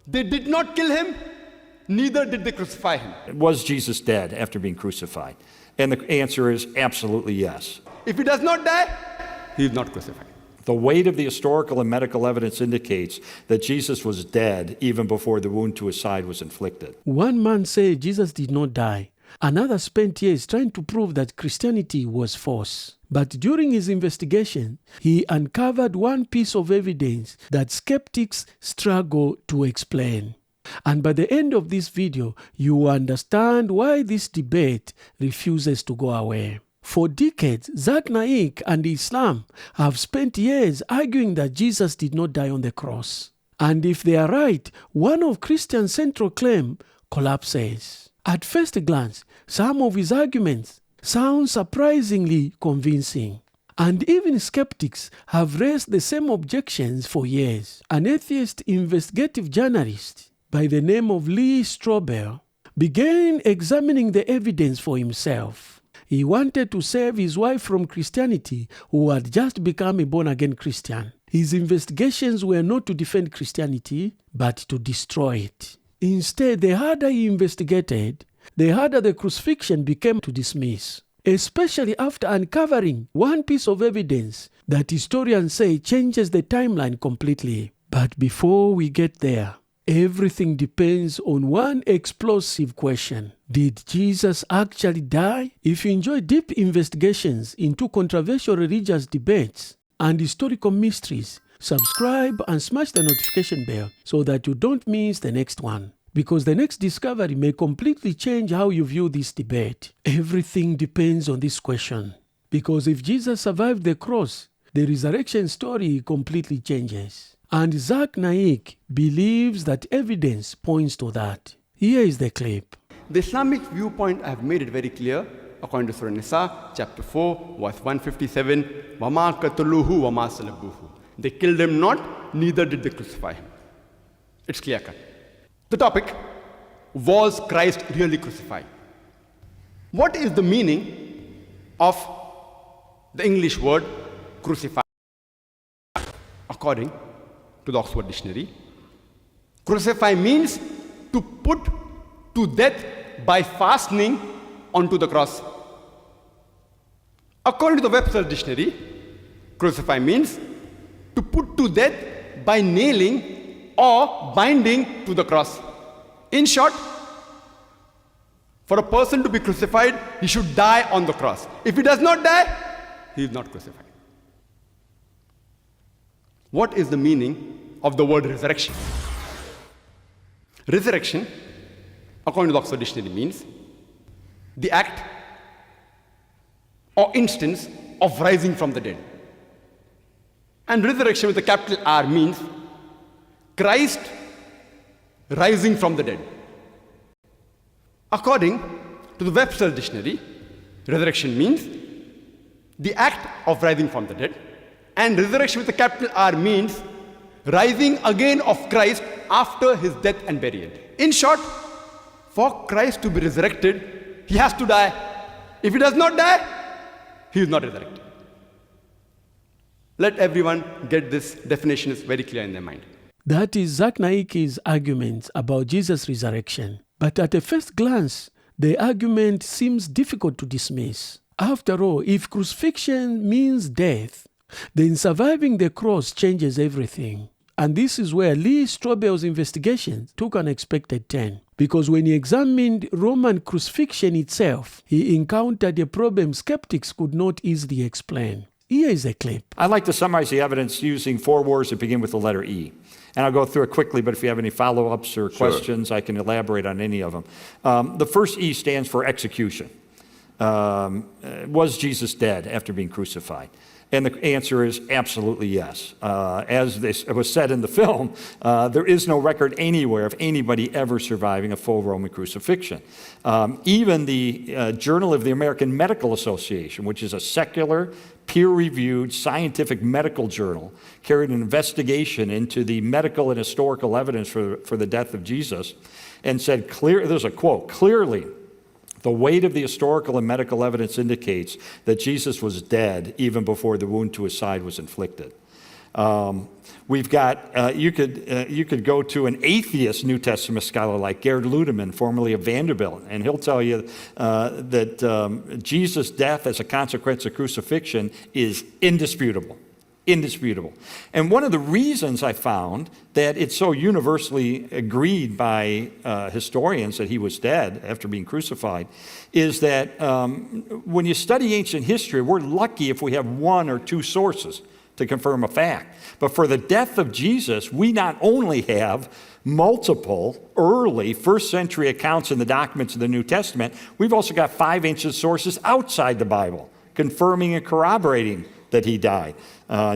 They did not kill him, neither did they crucify him. Was Jesus dead after being crucified? And the answer is absolutely yes. If he does not die, he is not crucified. The weight of the historical and medical evidence indicates that Jesus was dead even before the wound to his side was inflicted. One man said Jesus did not die. Another spent years trying to prove that Christianity was false. But during his investigation, he uncovered one piece of evidence that skeptics struggle to explain. And by the end of this video, you will understand why this debate refuses to go away. For decades, Zakir Naik and Islam have spent years arguing that Jesus did not die on the cross. And if they are right, one of Christian's central claims collapses. At first glance, some of his arguments sound surprisingly convincing. And even skeptics have raised the same objections for years. An atheist investigative journalist by the name of Lee Strobel began examining the evidence for himself. He wanted to save his wife from Christianity, who had just become a born-again Christian. His investigations were not to defend Christianity, but to destroy it. Instead, the harder he investigated, the harder the crucifixion became to dismiss, especially after uncovering one piece of evidence that historians say changes the timeline completely. But before we get there, everything depends on one explosive question. Did Jesus actually die? If you enjoy deep investigations into controversial religious debates and historical mysteries, subscribe and smash the notification bell so that you don't miss the next one. Because the next discovery may completely change how you view this debate. Everything depends on this question. Because if Jesus survived the cross, the resurrection story completely changes. And Zakir Naik believes that evidence points to that. Here is the clip. The Islamic viewpoint, I have made it very clear, according to Surah Nisa, chapter 4, verse 157, وَمَا قَتَلُوهُ وَمَا صَلَبُوهُ. They killed him not, neither did they crucify him. It's clear cut. The topic, was Christ really crucified? What is the meaning of the English word crucify? According to the Oxford Dictionary, crucify means to put to death by fastening onto the cross. According to the Webster's Dictionary, crucify means to put to death by nailing or binding to the cross. In short, for a person to be crucified, he should die on the cross. If he does not die, he is not crucified. What is the meaning of the word resurrection? Resurrection, according to the Oxford Dictionary, means the act or instance of rising from the dead. And resurrection with a capital R means Christ rising from the dead. According to the Webster's Dictionary, resurrection means the act of rising from the dead. And resurrection with a capital R means rising again of Christ after his death and burial. In short, for Christ to be resurrected, he has to die. If he does not die, he is not resurrected. Let everyone get this definition, is very clear in their mind. That is Zakir Naik's argument about Jesus' resurrection. But at a first glance, the argument seems difficult to dismiss. After all, if crucifixion means death, then surviving the cross changes everything. And this is where Lee Strobel's investigation took an unexpected turn. Because when he examined Roman crucifixion itself, he encountered a problem skeptics could not easily explain. Here is a clip. I'd like to summarize the evidence using 4 words that begin with the letter E. And I'll go through it quickly, but if you have any follow-ups or questions, I can elaborate on any of them. The first E stands for execution. Was Jesus dead after being crucified? And the answer is absolutely yes. As this was said in the film, there is no record anywhere of anybody ever surviving a full Roman crucifixion. Even the Journal of the American Medical Association, which is a secular, peer-reviewed scientific medical journal, carried an investigation into the medical and historical evidence for the death of Jesus and said, there's a quote, clearly, the weight of the historical and medical evidence indicates that Jesus was dead even before the wound to his side was inflicted. We've got, you could go to an atheist New Testament scholar like Gerd Ludemann, formerly of Vanderbilt, and he'll tell you that Jesus' death as a consequence of crucifixion is indisputable. Indisputable. And one of the reasons I found that it's so universally agreed by historians that he was dead after being crucified is that when you study ancient history, we're lucky if we have one or two sources to confirm a fact. But for the death of Jesus, we not only have multiple early first century accounts in the documents of the New Testament, we've also got 5 ancient sources outside the Bible confirming and corroborating that he died.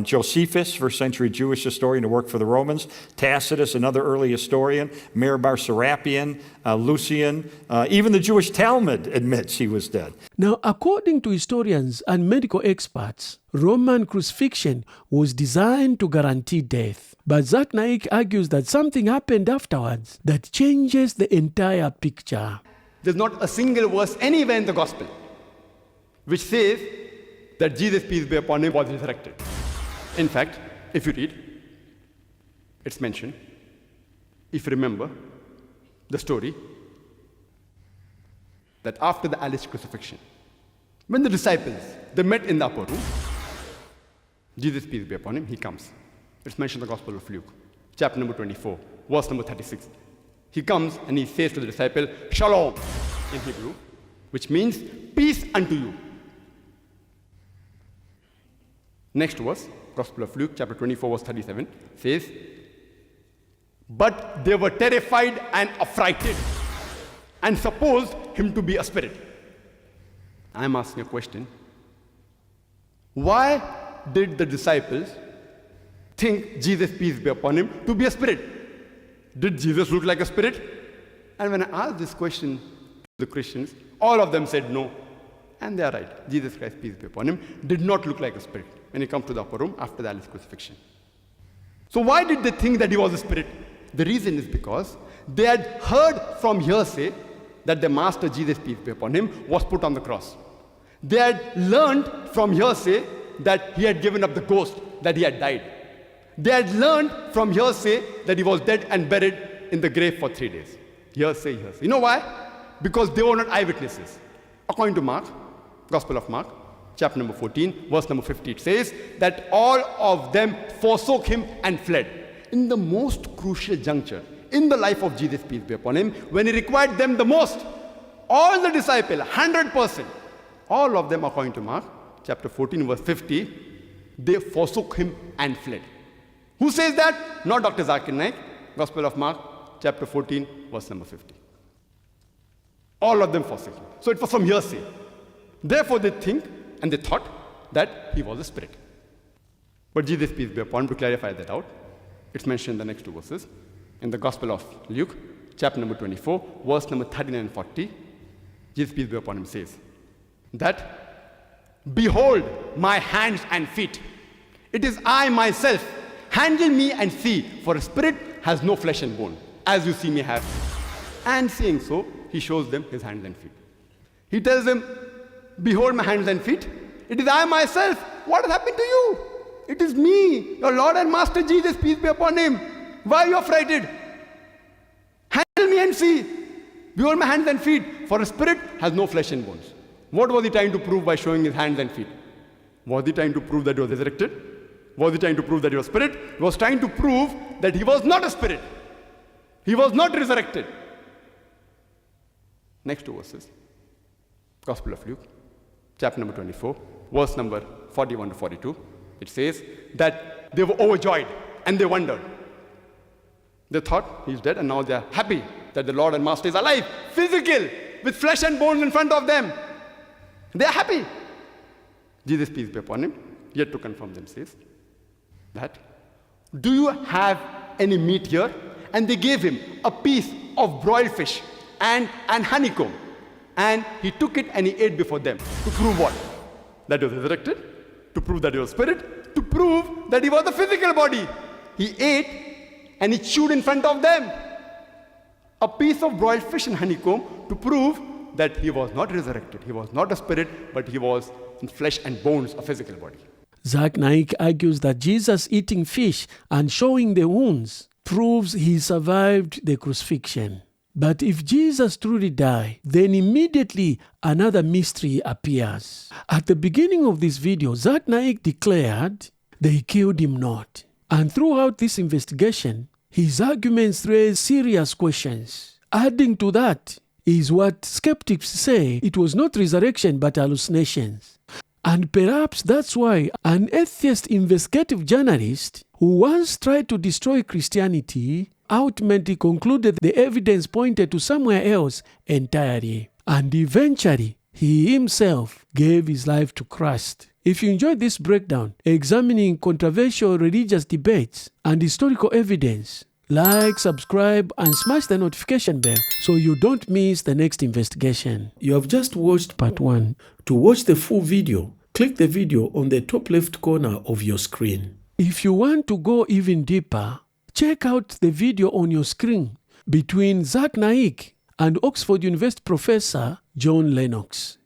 Josephus, first century Jewish historian who worked for the Romans, Tacitus, another early historian, Meir Bar Serapion, Lucian, even the Jewish Talmud admits he was dead. Now, according to historians and medical experts, Roman crucifixion was designed to guarantee death. But Zakir Naik argues that something happened afterwards that changes the entire picture. There's not a single verse anywhere in the gospel which says that Jesus, peace be upon him, was resurrected. In fact, if you read, it's mentioned, if you remember the story, that after the alleged crucifixion, when the disciples, they met in the upper room, Jesus, peace be upon him, he comes. It's mentioned in the Gospel of Luke, chapter number 24, verse number 36. He comes and he says to the disciple, Shalom, in Hebrew, which means peace unto you. Next verse, Gospel of Luke, chapter 24, verse 37, says, but they were terrified and affrighted and supposed him to be a spirit. I'm asking a question. Why did the disciples think Jesus, peace be upon him, to be a spirit? Did Jesus look like a spirit? And when I asked this question to the Christians, all of them said no. And they are right. Jesus Christ, peace be upon him, did not look like a spirit when he comes to the upper room after the alleged crucifixion. So why did they think that he was a spirit? The reason is because they had heard from hearsay that the master Jesus, peace be upon him, was put on the cross. They had learned from hearsay that he had given up the ghost, that he had died. They had learned from hearsay that he was dead and buried in the grave for 3 days. Hearsay, hearsay. You know why? Because they were not eyewitnesses. According to Mark, Gospel of Mark, chapter number 14, verse number 50, it says that all of them forsook him and fled. In the most crucial juncture in the life of Jesus, peace be upon him, when he required them the most, all the disciples, 100%, all of them, according to Mark, chapter 14, verse 50, they forsook him and fled. Who says that? Not Dr. Zakir Naik, Gospel of Mark, chapter 14, verse number 50. All of them forsook him. So it was from hearsay. Therefore, they think and they thought that he was a spirit. But Jesus, peace be upon him, to clarify that out, it's mentioned in the next 2 verses. In the Gospel of Luke, chapter number 24, verse number 39 and 40, Jesus, peace be upon him, says that, behold my hands and feet. It is I myself. Handle me and see, for a spirit has no flesh and bone, as you see me have. And saying so, he shows them his hands and feet. He tells them, behold my hands and feet. It is I myself. What has happened to you? It is me, your Lord and Master Jesus, peace be upon him. Why are you affrighted? Handle me and see. Behold my hands and feet, for a spirit has no flesh and bones. What was he trying to prove by showing his hands and feet? Was he trying to prove that he was resurrected? Was he trying to prove that he was a spirit? He was trying to prove that he was not a spirit. He was not resurrected. Next 2 verses. Gospel of Luke, chapter number 24, verse number 41 to 42. It says that they were overjoyed and they wondered. They thought he's dead and now they're happy that the Lord and Master is alive, physical, with flesh and bones in front of them. They're happy. Jesus, peace be upon him, yet to confirm them, says that, do you have any meat here? And they gave him a piece of broiled fish and honeycomb. And he took it and he ate before them. To prove what? That he was resurrected. To prove that he was spirit. To prove that he was a physical body. He ate and he chewed in front of them. A piece of broiled fish and honeycomb to prove that he was not resurrected. He was not a spirit, but he was in flesh and bones, a physical body. Zakir Naik argues that Jesus eating fish and showing the wounds proves he survived the crucifixion. But if Jesus truly died, then immediately another mystery appears. At the beginning of this video, Zakir Naik declared they killed him not. And throughout this investigation, his arguments raise serious questions. Adding to that is what skeptics say it was not resurrection but hallucinations. And perhaps that's why an atheist investigative journalist who once tried to destroy Christianity ultimately concluded the evidence pointed to somewhere else entirely. And eventually, he himself gave his life to Christ. If you enjoyed this breakdown, examining controversial religious debates and historical evidence, like, subscribe, and smash the notification bell so you don't miss the next investigation. You have just watched part 1. To watch the full video, click the video on the top left corner of your screen. If you want to go even deeper, check out the video on your screen between Zakir Naik and Oxford University professor John Lennox.